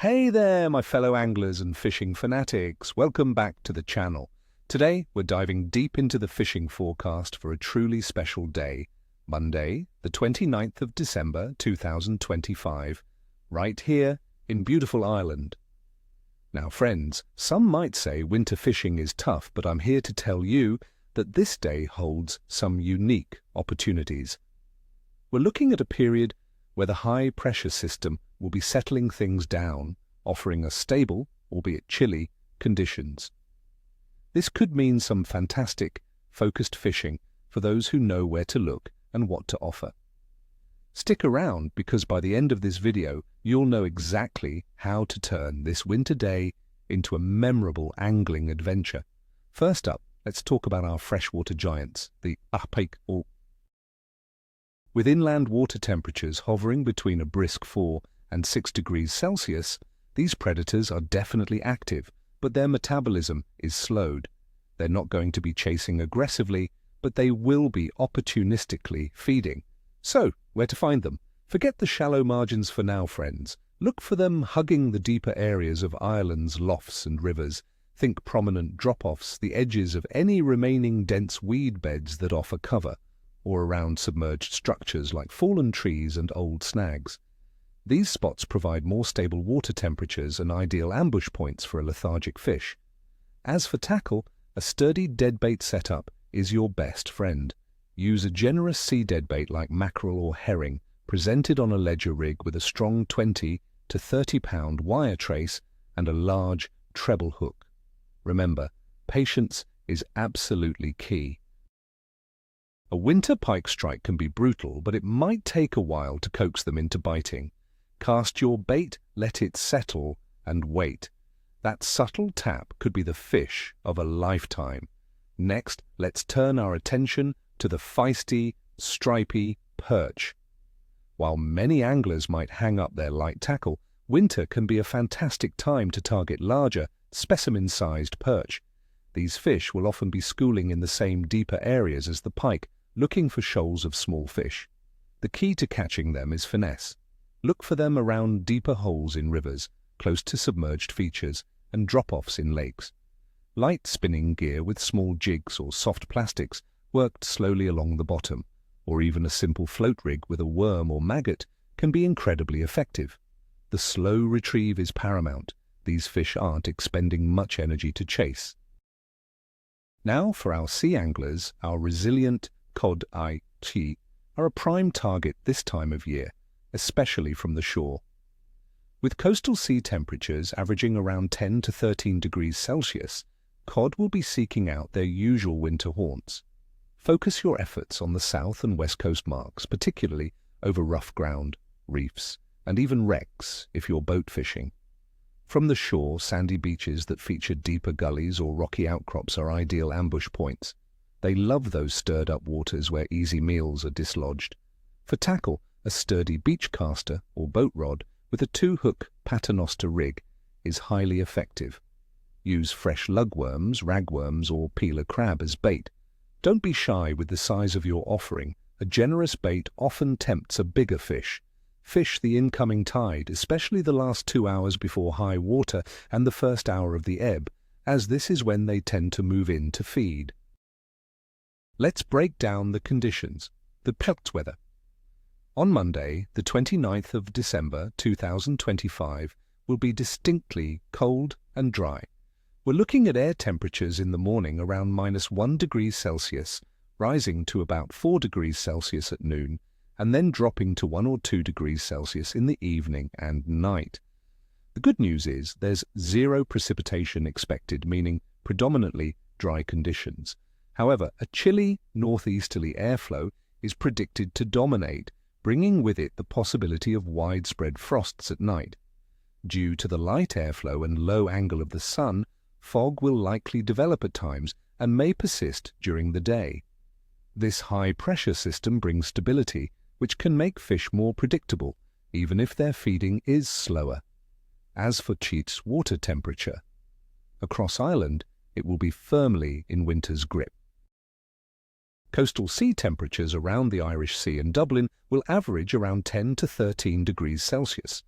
Hey there, my fellow anglers and fishing fanatics. Welcome back to the channel. Today, we're diving deep into the fishing forecast for a truly special day, Monday, the 29th of December, 2025, right here in beautiful Ireland. Now, friends, some might say winter fishing is tough, but I'm here to tell you that this day holds some unique opportunities. We're looking at a period where the high-pressure system will be settling things down, offering us stable, albeit chilly, conditions. This could mean some fantastic, focused fishing for those who know where to look and what to offer. Stick around because by the end of this video, you'll know exactly how to turn this winter day into a memorable angling adventure. First up, let's talk about our freshwater giants, the pike. With inland water temperatures hovering between a brisk 4 and 6 degrees Celsius, these predators are definitely active, but their metabolism is slowed. They're not going to be chasing aggressively, but they will be opportunistically feeding. So, where to find them? Forget the shallow margins for now, friends. Look for them hugging the deeper areas of Ireland's loughs and rivers. Think prominent drop-offs, the edges of any remaining dense weed beds that offer cover, or around submerged structures like fallen trees and old snags. These spots provide more stable water temperatures and ideal ambush points for a lethargic fish. As for tackle, a sturdy deadbait setup is your best friend. Use a generous sea deadbait like mackerel or herring, presented on a ledger rig with a strong 20 to 30-pound wire trace and a large treble hook. Remember, patience is absolutely key. A winter pike strike can be brutal, but it might take a while to coax them into biting. Cast your bait, let it settle, and wait. That subtle tap could be the fish of a lifetime. Next, let's turn our attention to the feisty, stripy perch. While many anglers might hang up their light tackle, winter can be a fantastic time to target larger, specimen-sized perch. These fish will often be schooling in the same deeper areas as the pike, looking for shoals of small fish. The key to catching them is finesse. Look for them around deeper holes in rivers, close to submerged features, and drop-offs in lakes. Light spinning gear with small jigs or soft plastics worked slowly along the bottom, or even a simple float rig with a worm or maggot can be incredibly effective. The slow retrieve is paramount. These fish aren't expending much energy to chase. Now for our sea anglers, our resilient cod pike are a prime target this time of year, especially from the shore. With coastal sea temperatures averaging around 10 to 13 degrees Celsius, cod will be seeking out their usual winter haunts. Focus your efforts on the south and west coast marks, particularly over rough ground, reefs, and even wrecks if you're boat fishing. From the shore, sandy beaches that feature deeper gullies or rocky outcrops are ideal ambush points. They love those stirred-up waters where easy meals are dislodged. For tackle, a sturdy beach caster or boat rod with a 2-hook paternoster rig is highly effective. Use fresh lugworms, ragworms, or peeler crab as bait. Don't be shy with the size of your offering. A generous bait often tempts a bigger fish. Fish the incoming tide, especially the last 2 hours before high water and the first hour of the ebb, as this is when they tend to move in to feed. Let's break down the conditions. The perch weather. On Monday, the 29th of December 2025, will be distinctly cold and dry. We're looking at air temperatures in the morning around -1 degree Celsius, rising to about 4 degrees Celsius at noon, and then dropping to 1 or 2 degrees Celsius in the evening and night. The good news is there's zero precipitation expected, meaning predominantly dry conditions. However, a chilly northeasterly airflow is predicted to dominate, bringing with it the possibility of widespread frosts at night. Due to the light airflow and low angle of the sun, fog will likely develop at times and may persist during the day. This high-pressure system brings stability, which can make fish more predictable, even if their feeding is slower. As for Cheat's water temperature, across Ireland, it will be firmly in winter's grip. Coastal sea temperatures around the Irish Sea and Dublin will average around 10 to 13 degrees Celsius.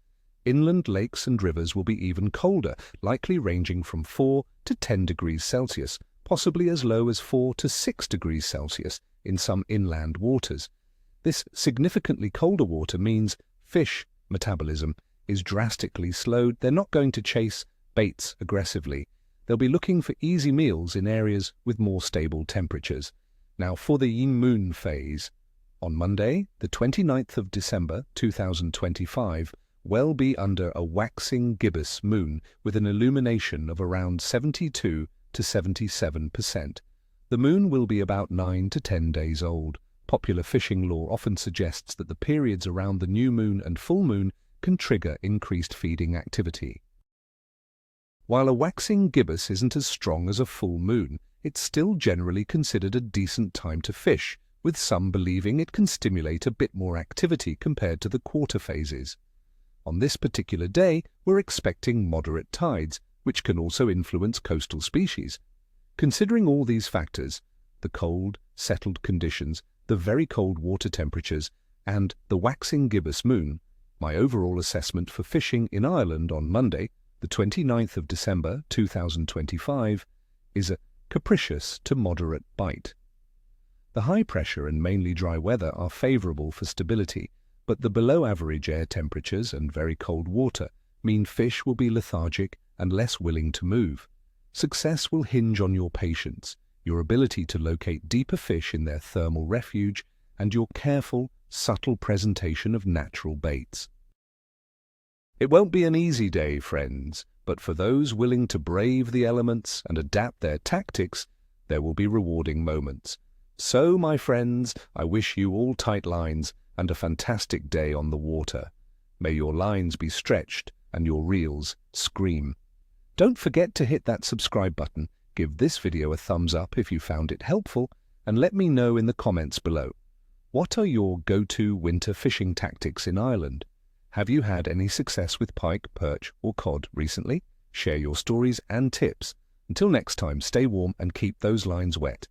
Inland lakes and rivers will be even colder, likely ranging from 4 to 10 degrees Celsius, possibly as low as 4 to 6 degrees Celsius in some inland waters. This significantly colder water means fish metabolism is drastically slowed. They're not going to chase baits aggressively. They'll be looking for easy meals in areas with more stable temperatures. Now for the yin moon phase. On Monday, the 29th of December 2025, we'll be under a waxing gibbous moon with an illumination of around 72 to 77%. The moon will be about 9 to 10 days old. Popular fishing lore often suggests that the periods around the new moon and full moon can trigger increased feeding activity. While a waxing gibbous isn't as strong as a full moon, it's still generally considered a decent time to fish, with some believing it can stimulate a bit more activity compared to the quarter phases. On this particular day, we're expecting moderate tides, which can also influence coastal species. Considering all these factors, the cold, settled conditions, the very cold water temperatures, and the waxing gibbous moon, my overall assessment for fishing in Ireland on Monday, the 29th of December 2025, is a capricious to moderate bite. The high pressure and mainly dry weather are favourable for stability, but the below-average air temperatures and very cold water mean fish will be lethargic and less willing to move. Success will hinge on your patience, your ability to locate deeper fish in their thermal refuge, and your careful, subtle presentation of natural baits. It won't be an easy day, friends, but for those willing to brave the elements and adapt their tactics, there will be rewarding moments. So, my friends, I wish you all tight lines and a fantastic day on the water. May your lines be stretched and your reels scream. Don't forget to hit that subscribe button, give this video a thumbs up if you found it helpful, and let me know in the comments below. What are your go-to winter fishing tactics in Ireland? Have you had any success with pike, perch, or cod recently? Share your stories and tips. Until next time, stay warm and keep those lines wet.